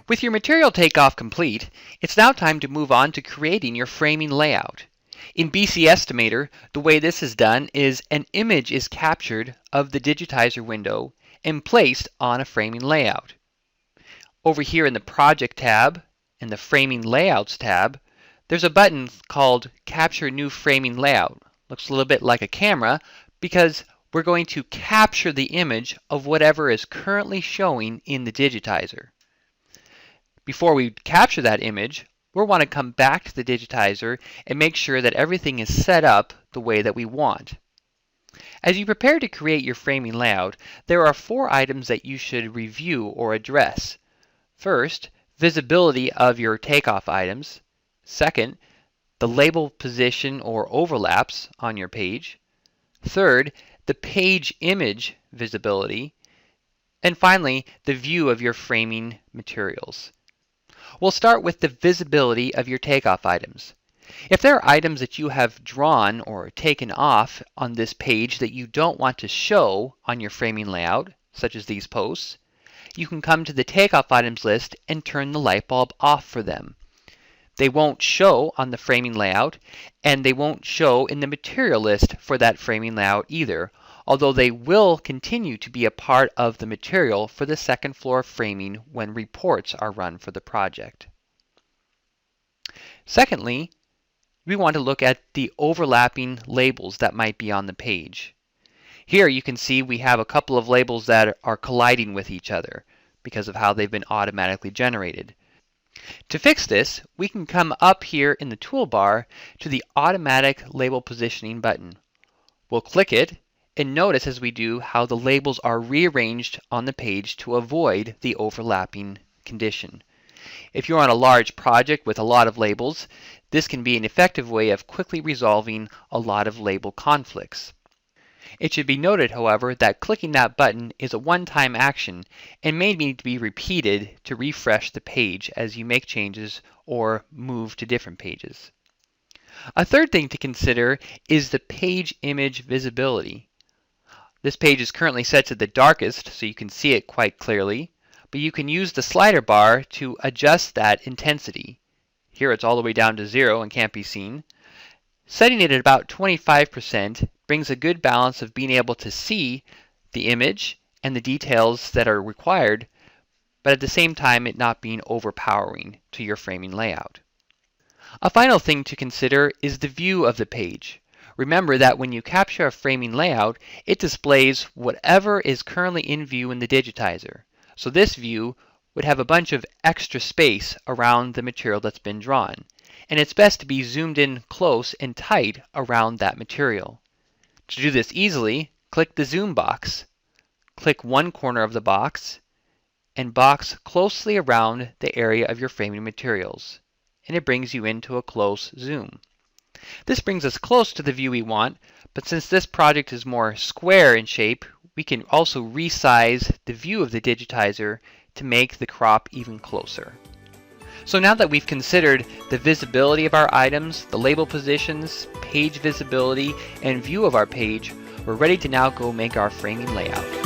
With your material takeoff complete, it's now time to move on to creating your framing layout. In BC Estimator, the way this is done is an image is captured of the digitizer window and placed on a framing layout. Over here in the Project tab and the Framing Layouts tab, there's a button called Capture New Framing Layout. Looks a little bit like a camera because we're going to capture the image of whatever is currently showing in the digitizer. Before we capture that image, we'll want to come back to the digitizer and make sure that everything is set up the way that we want. As you prepare to create your framing layout, there are 4 items that you should review or address. First, visibility of your takeoff items. Second, the label position or overlaps on your page. Third, the page image visibility. And finally, the view of your framing materials. We'll start with the visibility of your takeoff items. If there are items that you have drawn or taken off on this page that you don't want to show on your framing layout, such as these posts, you can come to the takeoff items list and turn the light bulb off for them. They won't show on the framing layout, and they won't show in the material list for that framing layout either, although they will continue to be a part of the material for the second floor framing when reports are run for the project. Secondly, we want to look at the overlapping labels that might be on the page. Here you can see we have a couple of labels that are colliding with each other because of how they've been automatically generated. To fix this, we can come up here in the toolbar to the Automatic Label Positioning button. We'll click it and notice as we do how the labels are rearranged on the page to avoid the overlapping condition. If you're on a large project with a lot of labels, this can be an effective way of quickly resolving a lot of label conflicts. It should be noted, however, that clicking that button is a one-time action and may need to be repeated to refresh the page as you make changes or move to different pages. A third thing to consider is the page image visibility. This page is currently set to the darkest so you can see it quite clearly, but you can use the slider bar to adjust that intensity. Here it's all the way down to 0 and can't be seen. Setting it at about 25% brings a good balance of being able to see the image and the details that are required, but at the same time it not being overpowering to your framing layout. A final thing to consider is the view of the page. Remember that when you capture a framing layout, it displays whatever is currently in view in the digitizer. So this view would have a bunch of extra space around the material that's been drawn, and it's best to be zoomed in close and tight around that material. To do this easily, click the zoom box. Click one corner of the box and box closely around the area of your framing materials, and it brings you into a close zoom. This brings us close to the view we want, but since this project is more square in shape, we can also resize the view of the digitizer to make the crop even closer. So now that we've considered the visibility of our items, the label positions, page visibility, and view of our page, we're ready to now go make our framing layout.